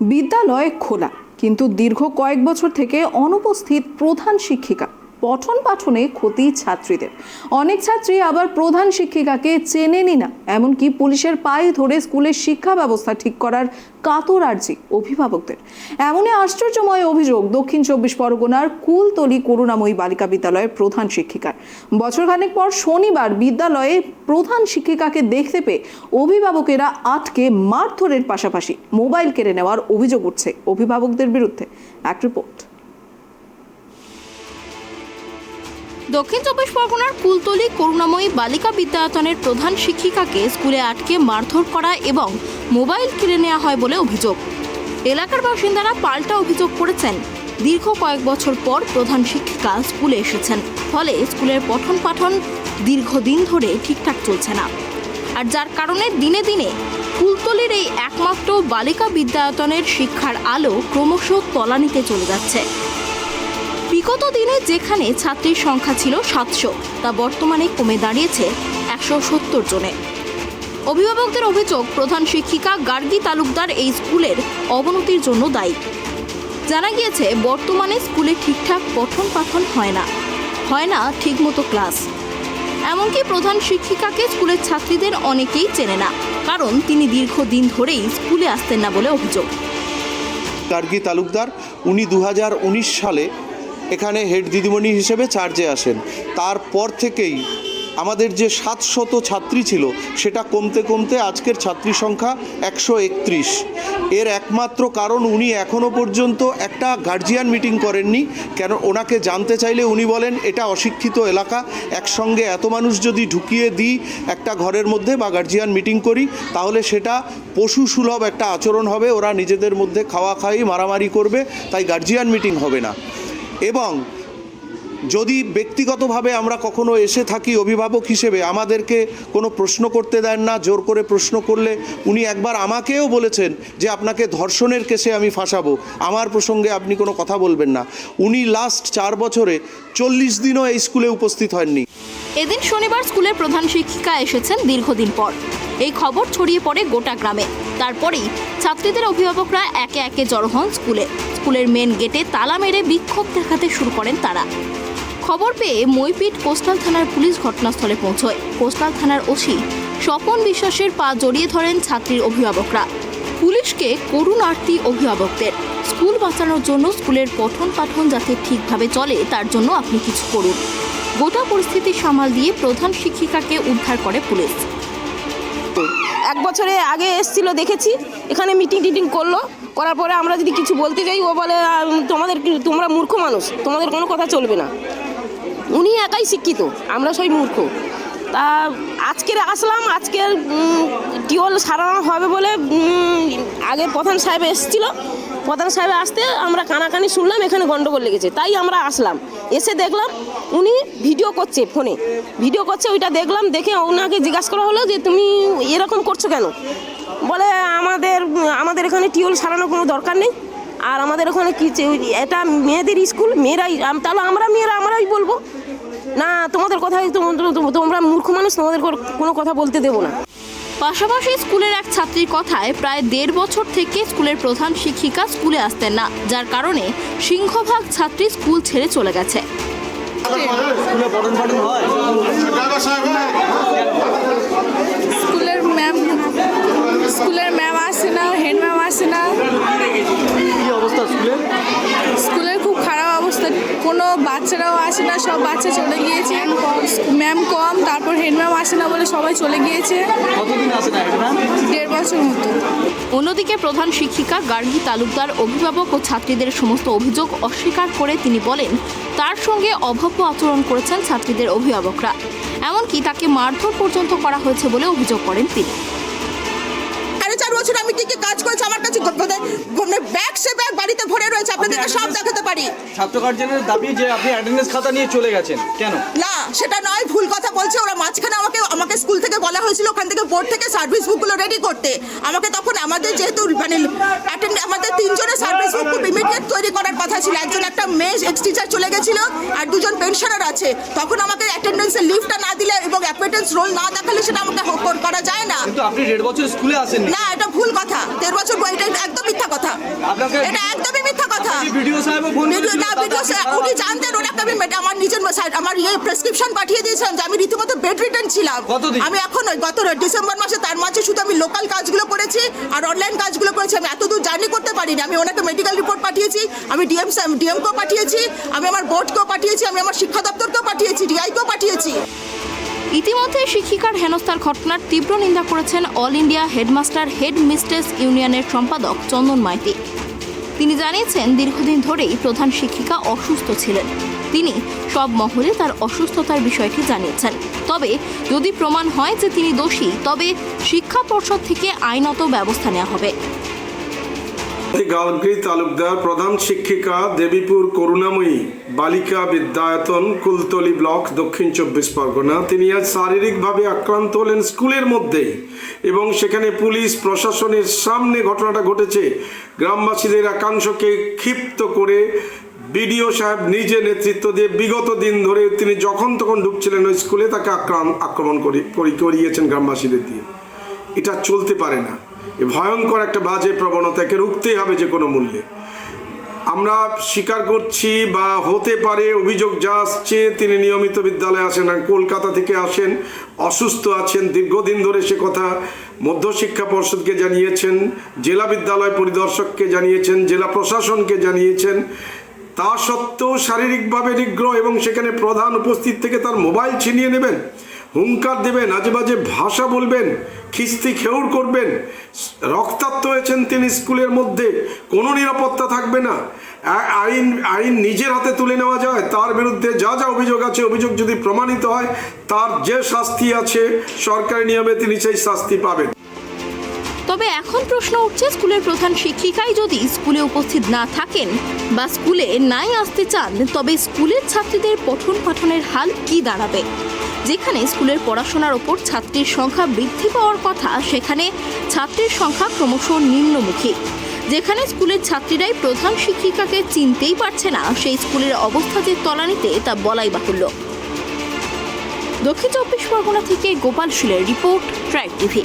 বিদ্যালয় খোলা, কিন্তু দীর্ঘ কয়েক বছর থেকে অনুপস্থিত প্রধান শিক্ষিকা। পঠন পাঠনে ক্ষতি ছাত্রীদের। অনেক ছাত্রী আবার প্রধান শিক্ষিকাকে চেনেনি না, এমনকি পুলিশের পায়ে ধরে স্কুলের শিক্ষা ব্যবস্থা ঠিক করার কাতর আর্জি অভিভাবকদের। এমনই আশ্চর্যময় অভিযোগ দক্ষিণ 24 পরগনার কুলতলি করুণাময়ী বালিকা বিদ্যালয়ের প্রধান শিক্ষিকার। বছরখানেক পর শনিবার বিদ্যালয়ে প্রধান শিক্ষিকাকে দেখতে পেয়ে অভিভাবকেরা আটকে মারধরের পাশাপাশি মোবাইল কেড়ে নেওয়ার অভিযোগ উঠছে অভিভাবকদের বিরুদ্ধে। এক রিপোর্ট। দক্ষিণ 24 পরগনার কুলতলি করুণাময়ী বালিকা বিদ্যায়তনের প্রধান শিক্ষিকাকে স্কুলে আটকে মারধর করা এবং মোবাইল কেড়ে নেওয়া হয় বলে অভিযোগ। এলাকার বাসিন্দারা পাল্টা অভিযোগ করেছেন, দীর্ঘ কয়েক বছর পর প্রধান শিক্ষিকা স্কুলে এসেছেন, ফলে স্কুলের পঠন পাঠন দীর্ঘদিন ধরে ঠিকঠাক চলছে না, আর যার কারণে দিনে দিনে কুলতলির এই একমাত্র বালিকা বিদ্যায়তনের শিক্ষার আলো ক্রমশ তলানিতে চলে যাচ্ছে। বিগত দিনে যেখানে ছাত্রীর সংখ্যা ছিল 700, তা বর্তমানে কমে দাঁড়িয়েছে 170 জনে। অভিভাবকদের অভিযোগ, প্রধান শিক্ষিকা গার্গী তালুকদার এই স্কুলের অবনতির জন্য দায়ী। জানা গিয়েছে, বর্তমানে স্কুলে ঠিকঠাক পঠন পাঠন হয় না ঠিকমতো ক্লাস। এমনকি প্রধান শিক্ষিকাকে স্কুলের ছাত্রীদের অনেকেই চেনে না, কারণ তিনি দীর্ঘদিন ধরেই স্কুলে আসতেন না বলে অভিযোগ। গার্গী তালুকদার উনি 2019 সালে এখানে হেড দিদিমণি হিসেবে চার্জে আসেন। তারপর থেকেই আমাদের যে 700 ছাত্রী ছিল সেটা কমতে কমতে আজকের ছাত্রী সংখ্যা 131। এর একমাত্র কারণ উনি এখনও পর্যন্ত একটা গার্জিয়ান মিটিং করেননি। কেন, ওনাকে জানতে চাইলে উনি বলেন এটা অশিক্ষিত এলাকা, একসঙ্গে এত মানুষ যদি ঢুকিয়ে দিই একটা ঘরের মধ্যে বা গার্জিয়ান মিটিং করি তাহলে সেটা পশু সুলভ একটা আচরণ হবে, ওরা নিজেদের মধ্যে খাওয়াখাওয়ি মারামারি করবে, তাই গার্জিয়ান মিটিং হবে না। এবং যদি ব্যক্তিগতভাবে আমরা কখনো এসে থাকি অভিভাবক হিসেবে, আমাদেরকে কোনো প্রশ্ন করতে দেন না, জোর করে প্রশ্ন করলে উনি একবার আমাকেও বলেছেন যে আপনাকে ধর্ষণের কেসে আমি ফাঁসাবো, আমার প্রসঙ্গে আপনি কোনো কথা বলবেন না। উনি লাস্ট 4 বছরে 40 দিনও এই স্কুলে উপস্থিত হননি। এদিন শনিবার স্কুলের প্রধান শিক্ষিকা এসেছেন দীর্ঘদিন পর। এই খবর ছড়িয়ে পড়ে গোটা গ্রামে। তারপরেই ছাত্রীদের অভিভাবকরা একে একে জড়ো হন স্কুলের মেন গেটে তালা মেরে বিক্ষোভ দেখাতে শুরু করেন তারা। খবর পেয়ে মইপিট কোস্টাল থানার পুলিশ ঘটনাস্থলে পৌঁছয়। কোস্টাল থানার ওসি স্বপন বিশ্বাসের পা জড়িয়ে ধরেন ছাত্রীর অভিভাবকরা। পুলিশকে করুণ আর্তি অভিভাবকদের। স্কুল বাঁচানোর জন্য স্কুলের পঠন পাঠন যাতে ঠিকভাবে চলে তার জন্য আপনি কিছু করুন। গোটা পরিস্থিতি সামাল দিয়ে প্রধান শিক্ষিকাকে উদ্ধার করে পুলিশ। 1 বছরে আগে এসেছিল, দেখেছি এখানে মিটিং করলো, করার পরে আমরা যদি কিছু বলতে যাই ও বলে তোমরা মূর্খ মানুষ, তোমাদের কোনো কথা চলবে না। উনি একাই শিক্ষিত, আমরা সবাই মূর্খ। তা আজকের আসলাম, আজকের টিউবওয়েল সারানো হবে বলে আগে প্রধান সাহেব এসেছিল। প্রধান সাহেব আসতে আমরা কানাকানি শুনলাম এখানে গন্ডগোল লেগেছে, তাই আমরা আসলাম। এসে দেখলাম উনি ভিডিও করছে, ফোনে ভিডিও করছে, ওইটা দেখলাম। দেখে ওনাকে জিজ্ঞাসা করা হলো যে তুমি এরকম করছো কেন? বলে আমাদের এখানে টিউবওয়েল সারানোর কোনো দরকার নেই, আর আমাদের ওখানে কি এটা মেয়েদের স্কুল, মেয়েরাই, তাহলে আমরাই বলবো না, তোমাদের কথাই তোমরা মূর্খ মানুষ, তোমাদের কোনো কথা বলতে দেবো না। পাশাপাশি স্কুলের এক ছাত্রীর কথায় প্রায় 1.5 বছর থেকে স্কুলের প্রধান শিক্ষিকা স্কুলে আসতেন না, যার কারণে সিংহভাগ ছাত্রী স্কুল ছেড়ে চলে গেছে। স্কুলের ম্যাম আসে না, হেড ম্যাম আসে না। স্কুলের খুব খারাপ অবস্থা, কোনো বাচ্চারাও আসে না, সব বাচ্চা চলে গিয়েছে। ম্যাম কম, তারপর হেড ম্যাম আসে না বলে সবাই চলে গিয়েছে। 1.5 বছর মতো। অন্যদিকে প্রধান শিক্ষিকা গার্গী তালুকদার অভিভাবক ও ছাত্রীদের সমস্ত অভিযোগ অস্বীকার করে তিনি বলেন, তার সঙ্গে অভব্য আচরণ করেছেন ছাত্রীদের অভিভাবকরা, এমনকি তাকে মারধর পর্যন্ত করা হয়েছে বলে অভিযোগ করেন তিনি। 4 বছর আমি কি কাজ করেছি, আমার কাছে ব্যাগ সে ব্যাগ বাড়িতে ভরে রয়েছে, আপনাদেরকে সব দেখাতে পারি। ছাত্র গার্জেনের দাবি যে আপনি অ্যাটেন্ডেন্স খাতা নিয়ে চলে গেছেন, কেন? না, সেটা নয়, ভুল কথা বলছে ওরা। মাঝখানে আমাকে স্কুল থেকে বলা হয়েছিল ওখান থেকে বোর্ড থেকে সার্ভিস বুকগুলো রেডি করতে। আমাকে তখন আমাদের যেহেতু আমাদের 3 জনের সার্ভিস বুক খুব ইমিডিয়েট তৈরি করার কথা ছিল। একটা মেয়ে এক্স টিচার চলে গেছিল আর 2 জন পেনশনার আছে। তখন আমাকে অ্যাটেন্ডেন্সের লিভটা না দিলে এবং অ্যাটেন্ডেন্স রোল না দেখালে সেটা আমাকে করা যায় না। কিন্তু আপনি 1.5 বছর স্কুলে আসেননি। না, এটা ভুল কথা। 1.5 বছর, এটা একদম মিথ্যা কথা। আপনাকে এটা একদমই মিথ্যা কথা। ভিডিও সাহেব ফোন উনি জানতেন, ওনাকে আমি আমার নিজের আমার প্রেসক্রিপশন পাঠিয়ে দিয়েছিলাম যে আমি রীতিমতো বেড রিটার্ন ছিলাম। কতদিন? আমি এখন গত ডিসেম্বর মাসে, তার মাঝে শুধু আমি লোকাল কাজগুলো করেছি আর অনলাইন কাজগুলো করেছি। আমি এত দূর জার্নি করতে পারিনি। আমি ওনাকে মেডিকেল রিপোর্ট পাঠিয়েছি, আমি ডিএমকেও পাঠিয়েছি, আমি আমার বোর্ডকেও পাঠিয়েছি, আমি আমার শিক্ষা দপ্তরকেও পাঠিয়েছি, ডিআইকেও পাঠিয়েছি। ইতিমধ্যে শিক্ষিকার হেনস্থার ঘটনার তীব্র নিন্দা করেছেন all India headmaster head mistress ইউনিয়নের সম্পাদক চন্দন মাইতি। তিনি জানিয়েছেন, দীর্ঘদিন ধরেই প্রধান শিক্ষিকা অসুস্থ ছিলেন। তিনি সব মহলে তার অসুস্থতার বিষয়টি জানিয়েছেন। তবে যদি প্রমাণ হয় যে তিনি দোষী, তবে শিক্ষা পর্ষদ থেকে আইনত ব্যবস্থা নেওয়া হবে। গালগ্রি তালুকদার, প্রধান শিক্ষিকা, দেবীপুর করুণাময়ী বালিকা বিদ্যায়তন, কুলতলি ব্লক, দক্ষিণ 24 পরগনা। তিনি আজ শারীরিকভাবে আক্রান্ত হলেন স্কুলের মধ্যেই, এবং সেখানে পুলিশ প্রশাসনের সামনে ঘটনাটা ঘটেছে। গ্রামবাসীদের একাংশকে ক্ষিপ্ত করে বিডিও সাহেব নিজে নেতৃত্ব দিয়ে বিগত দিন ধরে তিনি যখন তখন ঢুকছিলেন ওই স্কুলে, তাকে আক্রমণ করিয়েছেন গ্রামবাসীদের দিয়ে। এটা চলতে পারে না। এ ভয়ঙ্কর একটা বাজে প্রবণতাকে রুখতেই হবে যে কোনো মূল্যে। আমরা স্বীকার করছি, বা হতে পারে অভিযোগ যা আসছে, তিনি নিয়মিত বিদ্যালয়ে আসেন না, কলকাতা থেকে আসেন, অসুস্থ আছেন দীর্ঘদিন ধরে, সে কথা মধ্যশিক্ষা পর্ষদকে জানিয়েছেন, জেলা বিদ্যালয় পরিদর্শককে জানিয়েছেন, জেলা প্রশাসনকে জানিয়েছেন। তা সত্ত্বেও শারীরিকভাবে নিগ্রহ, এবং সেখানে প্রধান উপস্থিত থেকে তার মোবাইল ছিনিয়ে নেবেন, হুঙ্কার দেবেন, আজে বাজে ভাষা বলবেন, খিস্তি খেউর করবেন। রক্তাক্ত হয়েছেন তিনি স্কুলের মধ্যে, কোনো নিরাপত্তা থাকবে না। আইন নিজের হাতে তুলে নেওয়া যায়। তার বিরুদ্ধে যা যা অভিযোগ আছে, অভিযোগ যদি প্রমাণিত হয়, তার যে শাস্তি আছে সরকারি নিয়মে তিনি সেই শাস্তি পাবেন। তবে এখন প্রশ্ন উঠছে, স্কুলের প্রধান শিক্ষিকাই যদি স্কুলে উপস্থিত না থাকেন বা স্কুলে নাই আসতে চান, তবে স্কুলের ছাত্রীদের পঠন পাঠনের হাল কি দাঁড়াবে? যেখানে স্কুলের পড়াশোনার ওপর ছাত্রীর সংখ্যা বৃদ্ধি পাওয়ার কথা, সেখানে ছাত্রীর সংখ্যা ক্রমশ নিম্নমুখী। যেখানে স্কুলের ছাত্রীরাই প্রধান শিক্ষিকাকে চিনতেই পারছে না, সেই স্কুলের অবস্থা যে তলানিতে, তা বলাই বাহুল্য। দক্ষিণ 24 পরগনা থেকে গোপাল শীলের রিপোর্ট, ট্রাইব টিভি।